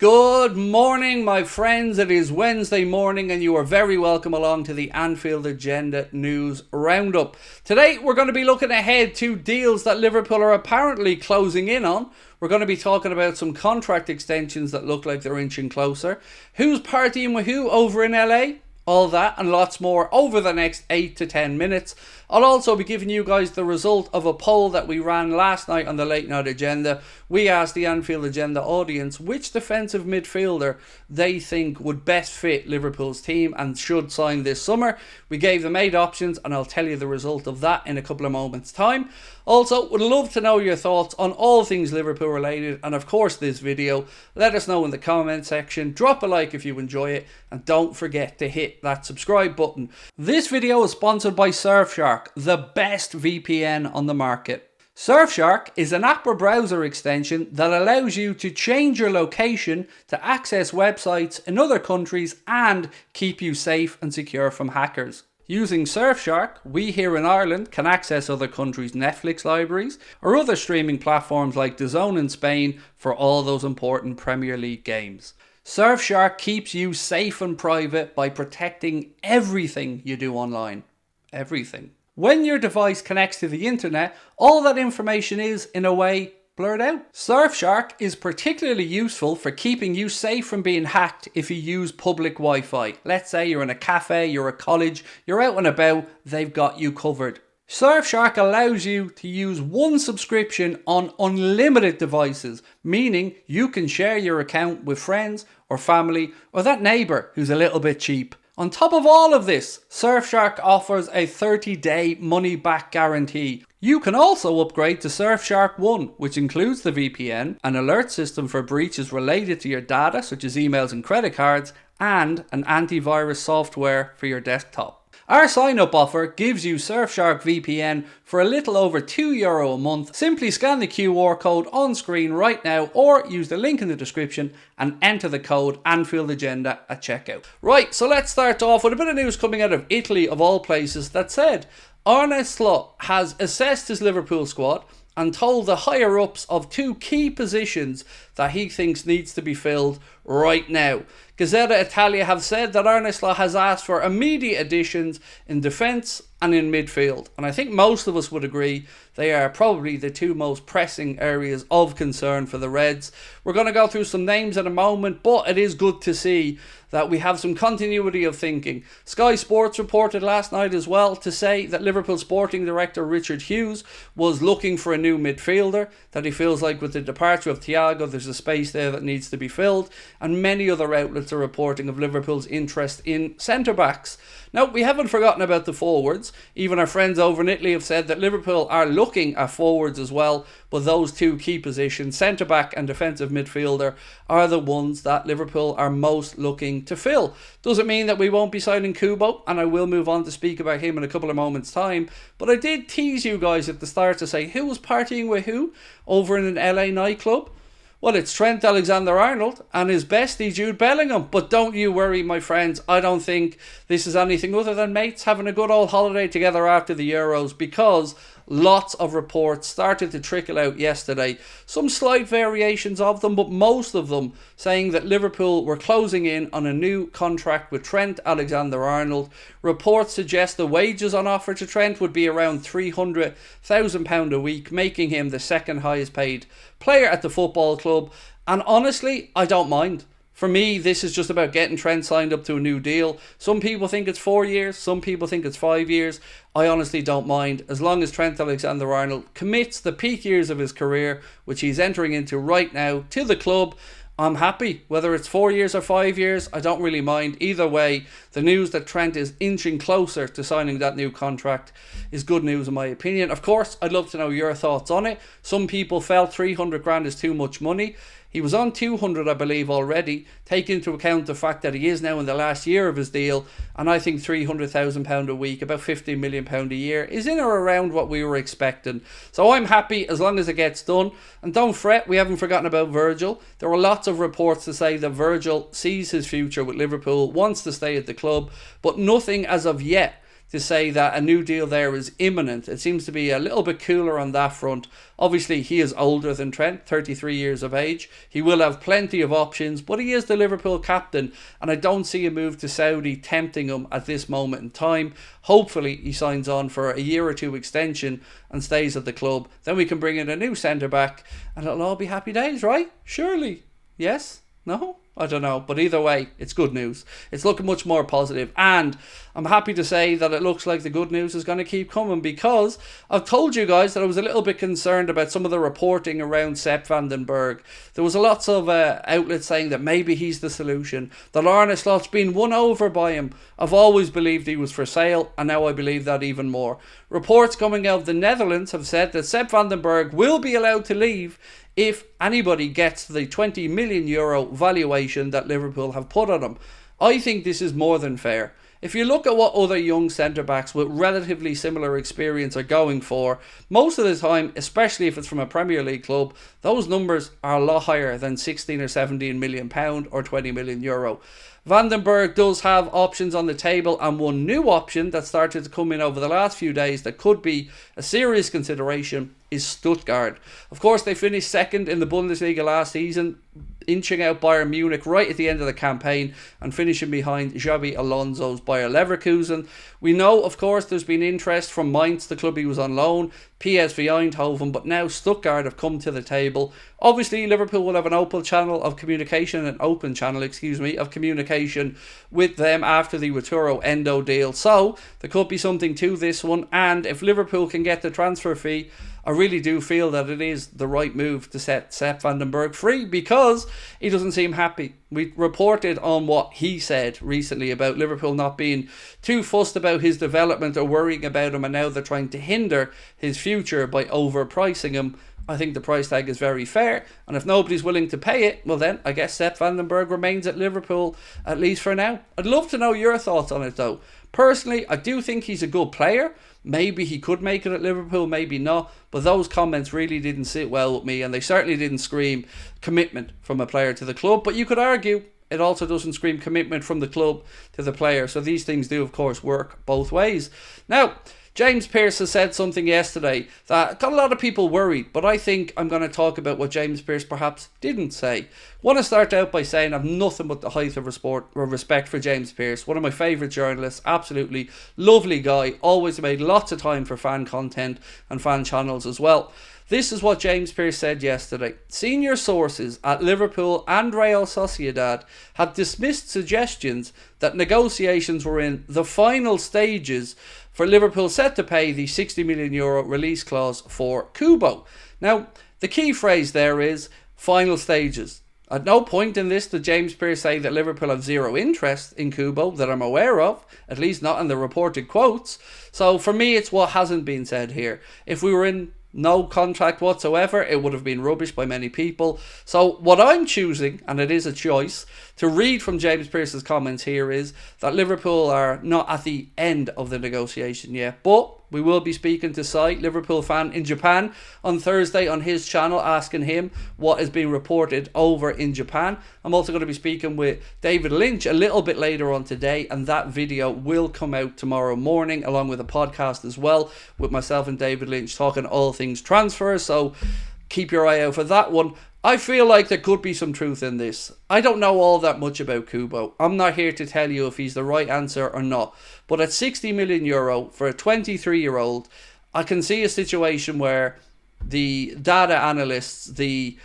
Good morning, my friends. It is Wednesday morning and you are very welcome along to the Anfield Agenda News Roundup. Today we're going to be looking ahead to deals that Liverpool are apparently closing in on. We're going to be talking about some contract extensions that look like they're inching closer. Who's partying with who over in LA? All that and lots more over the next 8 to 10 minutes. I'll also be giving you guys the result of a poll that we ran last night on the Late Night Agenda. We asked the Anfield Agenda audience which defensive midfielder they think would best fit Liverpool's team and should sign this summer. We gave them 8 options and I'll tell you the result of that in a couple of moments' time. Also, would love to know your thoughts on all things Liverpool related and of course this video. Let us know in the comment section, drop a like if you enjoy it and don't forget to hit that subscribe button. This video is sponsored by Surfshark, the best VPN on the market. Surfshark is an app or browser extension that allows you to change your location to access websites in other countries and keep you safe and secure from hackers. Using Surfshark, we here in Ireland can access other countries' Netflix libraries or other streaming platforms like DAZN in Spain for all those important Premier League games. Surfshark keeps you safe and private by protecting everything you do online. Everything. When your device connects to the internet, all that information is, in a way, blurred out. Surfshark is particularly useful for keeping you safe from being hacked if you use public Wi-Fi. Let's say you're in a cafe, you're at college, you're out and about, they've got you covered. Surfshark allows you to use one subscription on unlimited devices, meaning you can share your account with friends or family or that neighbour who's a little bit cheap. On top of all of this, Surfshark offers a 30-day money-back guarantee. You can also upgrade to Surfshark One, which includes the VPN, an alert system for breaches related to your data, such as emails and credit cards, and an antivirus software for your desktop. Our sign-up offer gives you Surfshark VPN for a little over €2 a month. Simply scan the QR code on screen right now or use the link in the description and enter the code Anfield Agenda at checkout. Right, so let's start off with a bit of news coming out of Italy of all places that said Arne has assessed his Liverpool squad and told the higher-ups of 2 key positions that he thinks needs to be filled right now. Gazzetta Italia have said that Arne has asked for immediate additions in defence and in midfield. And I think most of us would agree they are probably the 2 most pressing areas of concern for the Reds. We're going to go through some names in a moment, but it is good to see that we have some continuity of thinking. Sky Sports reported last night as well to say that Liverpool sporting director Richard Hughes was looking for a new midfielder, that he feels like with the departure of Thiago there's a space there that needs to be filled, and many other outlets are reporting of Liverpool's interest in centre-backs. Now, we haven't forgotten about the forwards. Even our friends over in Italy have said that Liverpool are looking at forwards as well, but those 2 key positions, centre-back and defensive midfielder, are the ones that Liverpool are most looking to fill. Doesn't mean that we won't be signing KUBO, and I will move on to speak about him in a couple of moments' time, but I did tease you guys at the start to say who was partying with who over in an LA nightclub. Well, it's Trent Alexander-Arnold and his bestie Jude Bellingham. But don't you worry, my friends. I don't think this is anything other than mates having a good old holiday together after the Euros, because lots of reports started to trickle out yesterday. Some slight variations of them, but most of them saying that Liverpool were closing in on a new contract with Trent Alexander-Arnold. Reports suggest the wages on offer to Trent would be around £300,000 a week, making him the second highest paid player at the football club. And honestly, I don't mind. For me, this is just about getting Trent signed up to a new deal. Some people think it's 4 years, some people think it's 5 years. I honestly don't mind, as long as Trent Alexander-Arnold commits the peak years of his career, which he's entering into right now, to the club. I'm happy. Whether it's 4 years or 5 years, I don't really mind. Either way, the news that Trent is inching closer to signing that new contract is good news in my opinion. Of course, I'd love to know your thoughts on it. Some people felt 300 grand is too much money. He was on 200, I believe, already. Take into account the fact that he is now in the last year of his deal, and I think £300,000 a week, about £15 million a year, is in or around what we were expecting. So I'm happy as long as it gets done. And don't fret, we haven't forgotten about Virgil. There are lots of reports to say that Virgil sees his future with Liverpool, wants to stay at the club, but nothing as of yet to say that a new deal there is imminent. It seems to be a little bit cooler on that front. Obviously, he is older than Trent, 33 years of age. He will have plenty of options, but he is the Liverpool captain, and I don't see a move to Saudi tempting him at this moment in time. Hopefully, he signs on for a year or two extension and stays at the club. Then we can bring in a new centre-back, and it'll all be happy days, right? Surely. Yes? No? I don't know, but either way, it's good news. It's looking much more positive, and I'm happy to say that it looks like the good news is going to keep coming, because I've told you guys that I was a little bit concerned about some of the reporting around Sepp van den Berg. There was lots of outlets saying that maybe he's the solution, that Arne Slot's been won over by him. I've always believed he was for sale, and now I believe that even more. Reports coming out of the Netherlands have said that Sepp van den Berg will be allowed to leave if anybody gets the €20 million valuation that Liverpool have put on him. I think this is more than fair. If you look at what other young centre-backs with relatively similar experience are going for, most of the time, especially if it's from a Premier League club, those numbers are a lot higher than £16 or £17 million or €20 million. Van den Berg does have options on the table, and one new option that started to come in over the last few days that could be a serious consideration is Stuttgart. Of course, they finished second in the Bundesliga last season, inching out Bayern Munich right at the end of the campaign and finishing behind Xabi Alonso's Bayer Leverkusen. We know, of course, there's been interest from Mainz, the club he was on loan, PSV Eindhoven, but now Stuttgart have come to the table. Obviously, Liverpool will have an open channel of communication with them after the Wataru Endo deal. So there could be something to this one, and if Liverpool can get the transfer fee, I really do feel that it is the right move to set Sepp van den Berg free, because he doesn't seem happy. We reported on what he said recently about Liverpool not being too fussed about his development or worrying about him, and now they're trying to hinder his future by overpricing him. I think the price tag is very fair, and if nobody's willing to pay it, well then I guess Sepp van den Berg remains at Liverpool, at least for now. I'd love to know your thoughts on it though. Personally, I do think he's a good player. Maybe he could make it at Liverpool, maybe not, but those comments really didn't sit well with me, and they certainly didn't scream commitment from a player to the club. But you could argue it also doesn't scream commitment from the club to the player, so these things do of course work both ways. Now, James Pearce has said something yesterday that got a lot of people worried, but I think I'm going to talk about what James Pearce perhaps didn't say. I want to start out by saying I've nothing but the height of respect for James Pearce, one of my favourite journalists, absolutely lovely guy, always made lots of time for fan content and fan channels as well. This is what James Pearce said yesterday. Senior sources at Liverpool and Real Sociedad had dismissed suggestions that negotiations were in the final stages for Liverpool set to pay the €60 million release clause for KUBO. Now, the key phrase there is final stages. At no point in this did James Pearce say that Liverpool have zero interest in KUBO that I'm aware of, at least not in the reported quotes. So for me, it's what hasn't been said here. If we were in no contract whatsoever, it would have been rubbish by many people. So what I'm choosing, and it is a choice, to read from James Pearce's comments here is that Liverpool are not at the end of the negotiation yet, but we will be speaking to Sai, Liverpool fan in Japan, on Thursday on his channel, asking him what is being reported over in Japan. I'm also going to be speaking with David Lynch a little bit later on today, and that video will come out tomorrow morning, along with a podcast as well, with myself and David Lynch talking all things transfer, so keep your eye out for that one. I feel like there could be some truth in this. I don't know all that much about KUBO. I'm not here to tell you if he's the right answer or not. But at €60 million for a 23-year-old, I can see a situation where the data analysts, the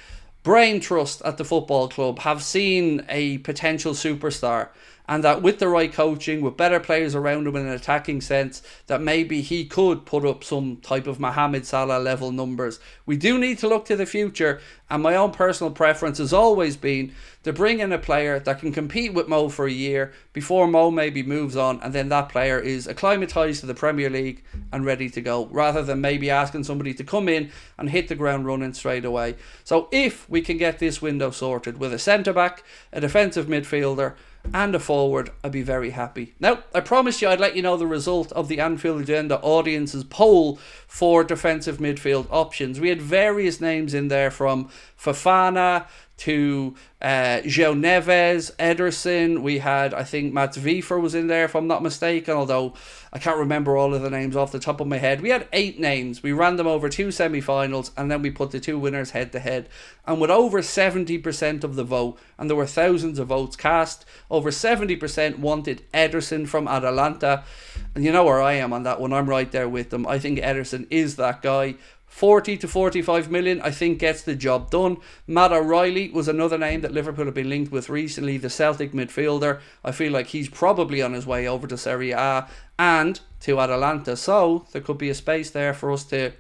brain trust at the football club have seen a potential superstar, and that with the right coaching, with better players around him in an attacking sense, that maybe he could put up some type of Mohamed Salah level numbers. We do need to look to the future, and my own personal preference has always been to bring in a player that can compete with Mo for a year before Mo maybe moves on, and then that player is acclimatised to the Premier League and ready to go, rather than maybe asking somebody to come in and hit the ground running straight away. So if we can get this window sorted with a centre-back, a defensive midfielder and a forward, I'd be very happy. Now, I promised you I'd let you know the result of the Anfield Agenda audience's poll for defensive midfield options. We had various names in there, from Fofana to João Neves, Ederson. We had, I think, Mats Wiefer was in there, if I'm not mistaken, although I can't remember all of the names off the top of my head. We had 8 names. We ran them over 2 semi-finals, and then we put the 2 winners head-to-head. And with over 70% of the vote, and there were thousands of votes cast, over 70% wanted Ederson from Atalanta. And you know where I am on that one. I'm right there with them. I think Ederson is that guy. 40 to 45 million, I think, gets the job done. Matt O'Reilly was another name that Liverpool have been linked with recently, the Celtic midfielder. I feel like he's probably on his way over to Serie A and to Atalanta. So there could be a space there for us to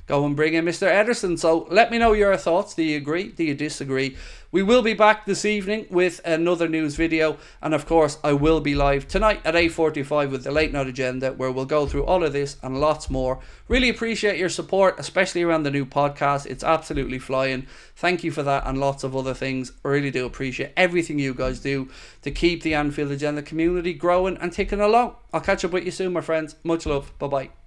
go and bring in Mr. Ederson. So let me know your thoughts. Do you agree? Do you disagree? We will be back this evening with another news video, and of course I will be live tonight at 8:45 with the late night agenda, where we'll go through all of this and lots more. Really appreciate your support, especially around the new podcast. It's absolutely flying. Thank you for that and lots of other things. I really do appreciate everything you guys do to keep the Anfield Agenda community growing and ticking along. I'll catch up with you soon, my friends. Much love. Bye bye.